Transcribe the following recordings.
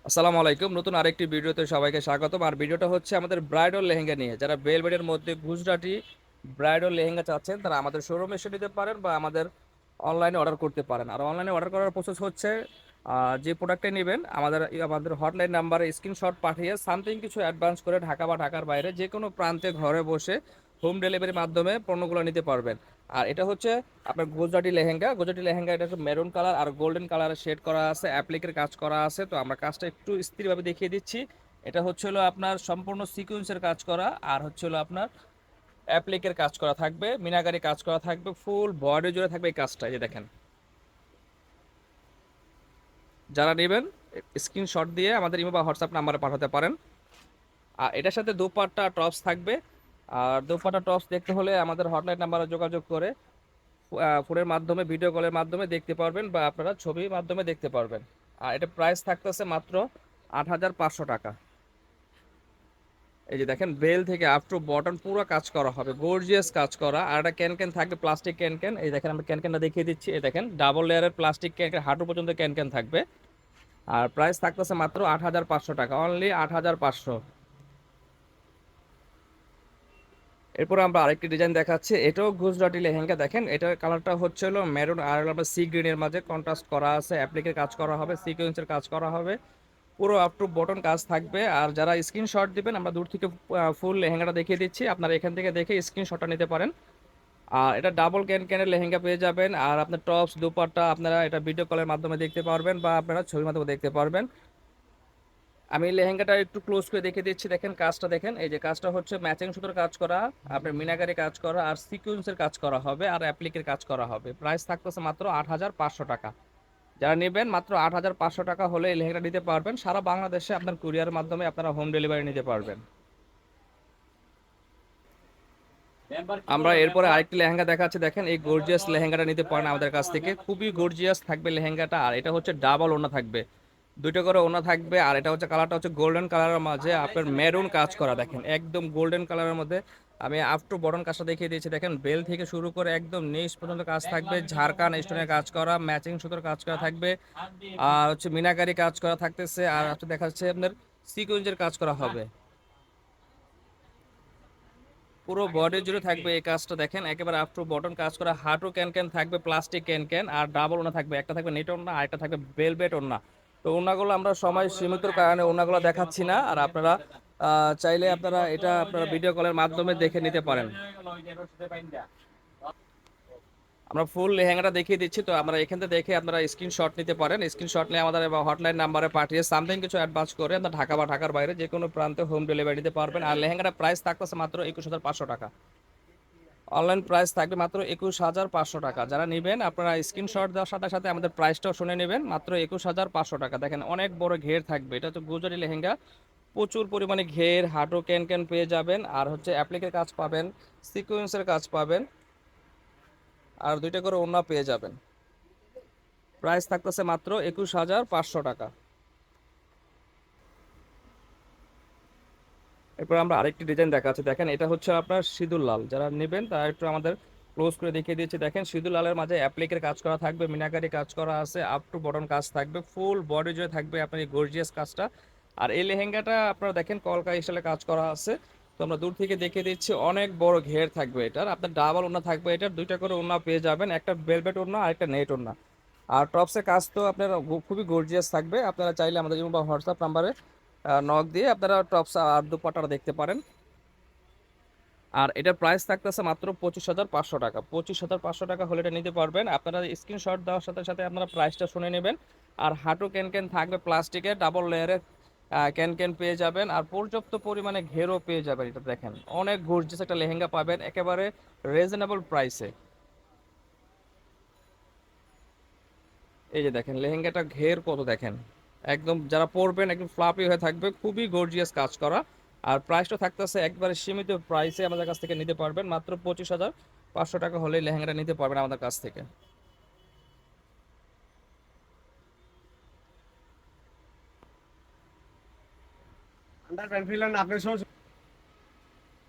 আসসালামু আলাইকুম। নতুন আরেকটি ভিডিওতে সবাইকে স্বাগতম। আর ভিডিওটা হচ্ছে আমাদের ব্রাইডাল লেহেঙ্গা নিয়ে। যারা বেলভেটের মধ্যে গুজরাটি ব্রাইডাল লেহেঙ্গা চাচ্ছেন তারা আমাদের শোরুমে এসে নিতে পারেন বা আমাদের অনলাইনে অর্ডার করতে পারেন। আর অনলাইনে অর্ডার করার প্রসেস হচ্ছে যে প্রোডাক্টটা নেবেন আমাদের হটলাইন নাম্বারে স্ক্রিনশট পাঠিয়ে সামথিং কিছু অ্যাডভান্স করে ঢাকা বা ঢাকার বাইরে যে কোনো প্রান্তে ঘরে বসে হোম ডেলিভারির মাধ্যমে পণ্যগুলো নিতে পারবেন। আর এটা হচ্ছে আপনার গুজরাটি লেহেঙ্গা এটা হচ্ছে মেরুন কালার আর গোল্ডেন কালারের শেড করা আছে, অ্যাপ্লিকের কাজ করা আছে। তো আমরা কাজটা একটু স্থিরভাবে দেখিয়ে দিচ্ছি। এটা হচ্ছে হলো আপনার সম্পূর্ণ সিকোয়েন্সের কাজ করা, আর হচ্ছে হলো আপনার অ্যাপ্লিকের কাজ করা থাকবে, মিনাকারি কাজ করা থাকবে, ফুল বডি জুড়ে থাকবে এই কাজটা। এই যে দেখেন, যারা নেবেন স্ক্রিনশট দিয়ে আমাদের ইমো বা হোয়াটসঅ্যাপ নাম্বারে পাঠাতে পারেন। আর এটার সাথে দোপাট্টা টপস থাকবে। আর দোপাট্টা টপস দেখতে হলে আমাদের হটলাইন নাম্বারে যোগাযোগ করে ফোনের মাধ্যমে, ভিডিও কলের মাধ্যমে দেখতে পারবেন বা আপনারা ছবির মাধ্যমে দেখতে পারবেন। আর এটা প্রাইস থাকতেছে মাত্র ৮,৫০০ টাকা। এই যে দেখেন, বেল থেকে আপ টু বটন পুরো কাজ করা হবে, গর্জিয়াস কাজ করা। আর একটা ক্যান ক্যান থাকবে, প্লাস্টিক ক্যান ক্যান। এই দেখেন, আমরা ক্যান ক্যানটা দেখিয়ে দিচ্ছি। এই দেখেন, ডাবল লেয়ারের প্লাস্টিক ক্যান ক্যান, হাঁটু পর্যন্ত ক্যান ক্যান থাকবে। আর প্রাইস থাকতেছে মাত্র ৮,৫০০ টাকা, অনলি ৮,৫০০। এরপর আমরা আরেকটি ডিজাইন দেখাচ্ছি, এটাও গুজরাটি লেহেঙ্গা। দেখেন, এটার কালারটা হচ্ছে হলো মেরুন আর আমরা সি গ্রিনের মাঝে কন্ট্রাস্ট করা আছে, অ্যাপ্লিকের কাজ করা হবে, সিকোয়েন্সের কাজ করা হবে, পুরো আপ টু বটন কাজ থাকবে। আর যারা স্ক্রিনশট দিবেন, আমরা দূর থেকে ফুল লেহেঙ্গাটা দেখিয়ে দিচ্ছি, আপনারা এখান থেকে দেখে স্ক্রিনশটটা নিতে পারেন। আর এটা ডাবল ক্যান ক্যানের লেহেঙ্গা পেয়ে যাবেন। আর আপনার টপস দুপাট্টা আপনারা এটা ভিডিও কলের মাধ্যমে দেখতে পারবেন বা আপনারা ছবির মাধ্যমে দেখতে পারবেন। আমি লেহেঙ্গাটা একটু ক্লোজ করে দেখে দিচ্ছি। দেখেন কাজটা, দেখেন এই যে কাজটা হচ্ছে ম্যাচিং সুতোর কাজ করা, আপনার মিনাকারি কাজ করা, আর সিকোয়েন্সের কাজ করা হবে, আর অ্যাপ্লিকের কাজ করা হবে। প্রাইস থাকতেছে মাত্র ৮,৫০০ টাকা। যারা নেবেন মাত্র ৮,৫০০ টাকা হলে এই লেহেঙ্গাটা নিতে পারবেন। সারা বাংলাদেশে আপনার কুরিয়ার মাধ্যমে আপনারা হোম ডেলিভারি নিতে পারবেন। আমরা এরপরে আরেকটি লেহেঙ্গা দেখাচ্ছি। দেখেন, এই গর্জিয়াস লেহেঙ্গাটা নিতে পারেন আমাদের কাছ থেকে, খুবই গর্জিয়াস থাকবে লেহেঙ্গাটা। আর এটা হচ্ছে ডাবল ওড়না থাকবে, দুইটা করে ওড়না থাকবে। আর এটা হচ্ছে কালারটা হচ্ছে গোল্ডেন কালারের মাঝে আপনার মেরুন কাজ করা। দেখেন, একদম গোল্ডেন কালারের মধ্যে আমি আপ টু বটন কাজটা দেখিয়ে দিয়েছি। দেখেন, বেল থেকে শুরু করে একদম নিচ পর্যন্ত কাজ থাকবে, ঝাড়খান স্টোনের কাজ করা, ম্যাচিং সুতোর কাজ করা থাকবে, আর হচ্ছে মিনাকারি কাজ করা থাকতেছে। আর হচ্ছে দেখা যাচ্ছে আপনার সিকোয়েন্সের কাজ করা হবে, পুরো বডি জুড়ে থাকবে এই কাজটা। দেখেন, একেবারে আপ টু বটন কাজ করা, হাঁটু ক্যান ক্যান থাকবে, প্লাস্টিক ক্যান ক্যান। আর ডাবল ওনা থাকবে, একটা থাকবে নেট ওড়না আর একটা থাকবে বেলভেট ওড়না। তো ওড়নাগুলো আমরা সময় সীমিতর কারণে ওড়নাগুলো দেখাচ্ছি না। আর আপনারা চাইলে আপনারা এটা আপনারা ভিডিও কলের মাধ্যমে দেখে নিতে পারেন। আমরা ফুল লেহেঙ্গাটা দেখিয়ে দিচ্ছি। তো আমরা এখান থেকে দেখে আপনারা স্ক্রিনশট নিতে পারেন। স্ক্রিনশট নিয়ে আমাদের হটলাইন নাম্বারে পাঠিয়ে সামথিং কিছু অ্যাডভান্স করে আপনার ঢাকা বা ঢাকার বাইরে যে কোনো প্রান্তে হোম ডেলিভারি নিতে পারবেন। আর লেহেঙ্গাটা প্রাইস থাকতেছে মাত্র ২১,৫০০ টাকা। অনলাইন প্রাইস থাকবে মাত্র ২১,৫০০ টাকা। যারা নেবেন আপনারা স্ক্রিনশট দেওয়ার সাথে সাথে আমাদের প্রাইসটাও শুনে নেবেন, মাত্র ২১,৫০০ টাকা। দেখেন, অনেক বড় ঘের থাকবে, এটা হচ্ছে গুজরাটি লেহেঙ্গা, প্রচুর পরিমাণে ঘের, হাঁটু ক্যান ক্যান পেয়ে যাবেন। আর হচ্ছে অ্যাপ্লিকের কাজ পাবেন, সিকোয়েন্সের কাজ পাবেন, আর দুইটা করে ওড়না পেয়ে যাবেন। প্রাইস থাকতেছে মাত্র ২১,৫০০ টাকা। এরপর আমরা আরেকটি ডিজাইন দেখাচ্ছি। দেখেন, এটা হচ্ছে আপনার সিঁদুর লাল। যারা নেবেন তারা একটু আমাদের ক্লোজ করে দেখিয়ে দিচ্ছি। দেখেন, সিঁদুর লালের মাঝে অ্যাপ্লিকের কাজ করা থাকবে, মিনাকারি কাজ করা আছে, আপ টু বটন কাজ থাকবে, ফুল বডি জুড়ে থাকবে আপনার এই গর্জিয়াস কাজটা। আর এই লেহেঙ্গাটা আপনারা দেখেন কলকা স্টাইলে কাজ করা আছে। তো আমরা দূর থেকে দেখিয়ে দিচ্ছি, অনেক বড় ঘের থাকবে এটার, আপনার ডাবল ওড়না থাকবে, এটার দুইটা করে ওড়না পেয়ে যাবেন, একটা ভেলভেট ওড়না আর একটা নেট ওড়না। আর টপসের কাজ তো আপনার খুবই গর্জিয়াস থাকবে। আপনারা চাইলে আমাদের বা হোয়াটসঅ্যাপ নাম্বারে নক দিয়ে আপনারা টপস আর দুপাট্টাটা দেখতে পারেন। আর এটার প্রাইস থাকতেছে মাত্র ২৫,৫০০ টাকা। ২৫,৫০০ টাকা হলে এটা নিতে পারবেন। আপনারা স্ক্রিনশট দেওয়ার সাথে সাথে আপনারা প্রাইসটা শুনে নেবেন। আর হাঁটু ক্যান ক্যান থাকবে, প্লাস্টিকের ডাবল লেয়ারের ক্যান ক্যান পেয়ে যাবেন। আর পর্যাপ্ত পরিমাণে ঘেরও পেয়ে যাবেন। এটা দেখেন, অনেক গর্জিয়াস একটা লেহেঙ্গা পাবেন একেবারে রিজনেবল প্রাইসে। এই যে দেখেন, লেহেঙ্গাটা ঘের কত দেখেন, একদম যারা পরবেন একদম ফ্লাপি হয়ে থাকবে, খুবই গর্জিয়াস কাজ করা। আর প্রাইসটা থাকতেছে একবারে সীমিত প্রাইসে আমাদের কাছ থেকে নিতে পারবেন, মাত্র ২৫,৫০০ টাকা হলেই লেহেঙ্গাটা নিতে পারবেন আমাদের কাছ থেকে।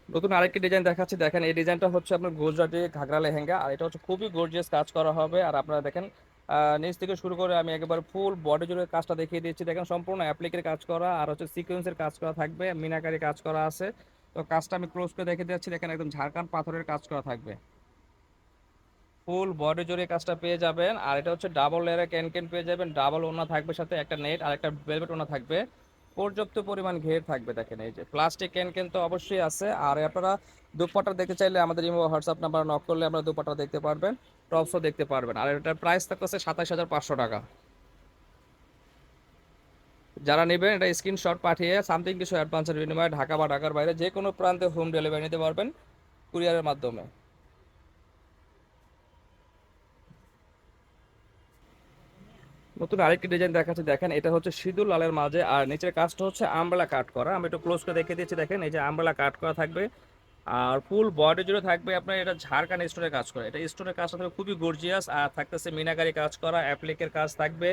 নতুন আরেকটি ডিজাইন দেখাচ্ছি। দেখেন, এই ডিজাইনটা হচ্ছে আপনার গুজরাটি ঘাগরা লেহেঙ্গা। আর এটা হচ্ছে খুবই গর্জিয়াস কাজ করা হবে। আর আপনারা দেখেন, নিচ থেকে শুরু করে আমি একেবারে ফুল বডি জুড়ে কাজটা দেখিয়ে দিচ্ছি। দেখেন সম্পূর্ণ অ্যাপ্লিকের কাজ করা আর হচ্ছে সিকোয়েন্সের কাজ করা থাকবে, মিনাকারি কাজ করা আছে। তো কাজটা আমি ক্লোজ করে দেখিয়ে দিচ্ছি। দেখেন একদম ঝাড়খান্ড পাথরের কাজ করা থাকবে, ফুল বডি জুড়ে কাজটা পেয়ে যাবেন। আর এটা হচ্ছে ডাবল লেয়ারের ক্যান পেয়ে যাবেন, ডাবল ওড়না থাকবে, সাথে একটা নেট আর একটা ভেলভেট ওড়না থাকবে, পর্যাপ্ত পরিমাণ ঘের থাকবে। দেখেন এই যে প্লাস্টিক ক্যান তো অবশ্যই আছে। আর আপনারা দুপাট্টা দেখতে চাইলে আমাদের ইমো হোয়াটসঅ্যাপ নাম্বার নক করলে আমরা দুপাট্টা দেখতে পারবেন, টপসও দেখতে পারবেন। আর এটার প্রাইস থাকতেছে 27,500 টাকা। যারা নেবেন এটা স্ক্রিনশট পাঠিয়ে সামথিং কিছু অ্যাডভান্সের বিনিময়ে ঢাকা বা ঢাকার বাইরে যে কোনো প্রান্তে হোম ডেলিভারি নিতে পারবেন কুরিয়ারের মাধ্যমে। নতুন আরেকটি ডিজাইন দেখাচ্ছে, দেখেন এটা হচ্ছে সিঁদুর লালের মাঝে আর নিচের কাজটা হচ্ছে আমব্রেলা কাট করা। আমি একটু ক্লোজ করে দেখে দিচ্ছি। দেখেন এই যে আমব্রেলা কাট করা থাকবে আর ফুল বডি জুড়ে থাকবে আপনার এটা ঝাড়খান্ড স্টোনের কাজ করা। এটা স্টোনের কাজটা থাকবে খুবই গর্জিয়াস আর থাকতেছে মিনাকারি কাজ করা, অ্যাপ্লিকের কাজ থাকবে,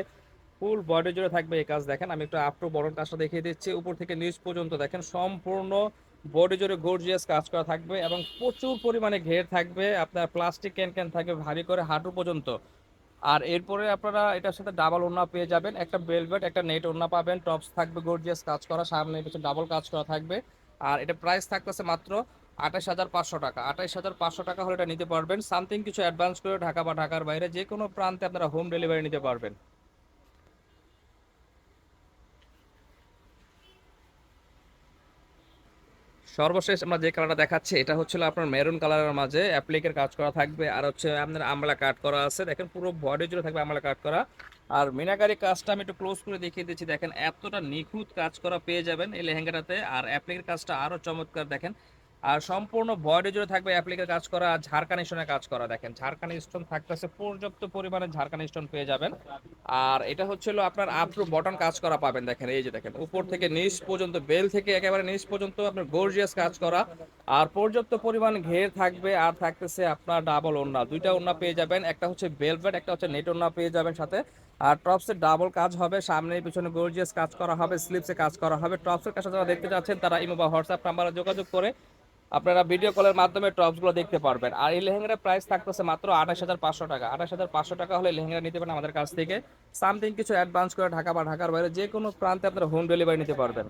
ফুল বডি জুড়ে থাকবে এই কাজ। দেখেন আমি একটু আপ টু বটন কাজটা দেখিয়ে দিচ্ছি, উপর থেকে নিচ পর্যন্ত দেখেন সম্পূর্ণ বডি জুড়ে গর্জিয়াস কাজ করা থাকবে এবং প্রচুর পরিমাণে ঘের থাকবে। আপনার প্লাস্টিক ক্যান থাকবে ভারী করে হাঁটু পর্যন্ত। আর এরপরে আপনারা এটার সাথে ডাবল ওড়না পেয়ে যাবেন, একটা বেলভেট একটা নেট ওড়না পাবেন, টপস থাকবে গর্জিয়াস কাজ করা, সামনে পিছনে ডাবল কাজ করা থাকবে। আর এটা প্রাইস থাকতেছে মাত্র 28,500 টাকা। 28,500 টাকা হলে এটা নিতে পারবেন সামথিং কিছু অ্যাডভান্স করে ঢাকা বা ঢাকার বাইরে যে কোনো প্রান্তে আপনারা হোম ডেলিভারি নিতে পারবেন। সর্বশেষ আমরা যে কালারটা দেখাচ্ছি এটা হচ্ছিল আপনার মেরুন কালারের মাঝে অ্যাপ্লিকের কাজ করা থাকবে আর হচ্ছে আপনার আমলা কাট করা আছে। দেখেন পুরো বডি জুড়ে থাকবে আমলা কাট করা। আর মিনাকারি কাজটা আমি একটু ক্লোজ করে দেখিয়ে দিচ্ছি। দেখেন এতটা নিখুঁত কাজ করা পেয়ে যাবেন এই লেহেঙ্গাটাতে। আর অ্যাপ্লিকের কাজটা আরো চমৎকার দেখেন। আর সম্পূর্ণ বডি জুড়ে থাকবে অ্যাপ্লিকের কাজ করা আর ঝাড়খান্ড স্টোনের কাজ করা। দেখেন ঝাড়খান্ড স্টোন থাকতেছে, পর্যাপ্ত পরিমাণে ঝাড়খান্ড স্টোন পেয়ে যাবেন। আর এটা হচ্ছিল আপনার আপ টু বটন কাজ করা পাবেন। দেখেন এই যে দেখেন উপর থেকে নিচ পর্যন্ত, বেল থেকে একেবারে নিচ পর্যন্ত আপনার গর্জিয়াস কাজ করা আর পর্যাপ্ত পরিমাণ ঘের থাকবে। আর থাকতেছে আপনার ডাবল ওড়না, দুইটা ওড়না পেয়ে যাবেন, একটা হচ্ছে বেলভেট একটা হচ্ছে নেট ওড়না পেয়ে যাবেন সাথে। আর টপসের ডাবল কাজ হবে, সামনে পিছনে গর্জিয়াস কাজ করা হবে, স্লিপসে কাজ করা হবে। টপসের কাছে যারা দেখতে যাচ্ছেন তারা ইমো বা হোয়াটসঅ্যাপ নাম্বারে যোগাযোগ করে আপনারা ভিডিও কলের মাধ্যমে টপসগুলো দেখতে পারবেন। আর এই লেহেঙ্গার প্রাইস থাকতেছে মাত্র 28,500 টাকা। 28,500 টাকা হলে লেহেঙ্গা নিতে পারেন আমাদের কাছ থেকে সামথিং কিছু অ্যাডভান্স করে ঢাকা বা ঢাকার বাইরে যে কোনো প্রান্তে আপনারা হোম ডেলিভারি নিতে পারবেন।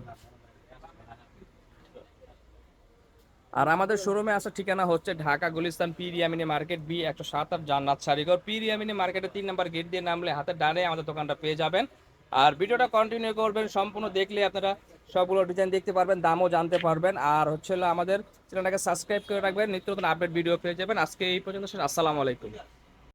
আর আমাদের শোরুমে আসার ঠিকানা হচ্ছে ঢাকা গুলিস্তান পীর ইয়ামিনী মার্কেট B107 জান্নাত শাড়িঘর। পীর ইয়ামিনী মার্কেটের 3 নম্বর গেট দিয়ে নামলে হাতের ডানে আমাদের দোকানটা পেয়ে যাবেন। আর ভিডিওটা কন্টিনিউ করবেন, সম্পূর্ণ দেখলে আপনারা সবগুলো ডিজাইন দেখতে পারবেন, দামও জানতে পারবেন। আর হচ্ছে আমাদের চ্যানেলটাকে সাবস্ক্রাইব করে রাখবেন, নিত্য নতুন আপডেট ভিডিও পেয়ে যাবেন। আজকে এই পর্যন্ত, আসসালামু আলাইকুম।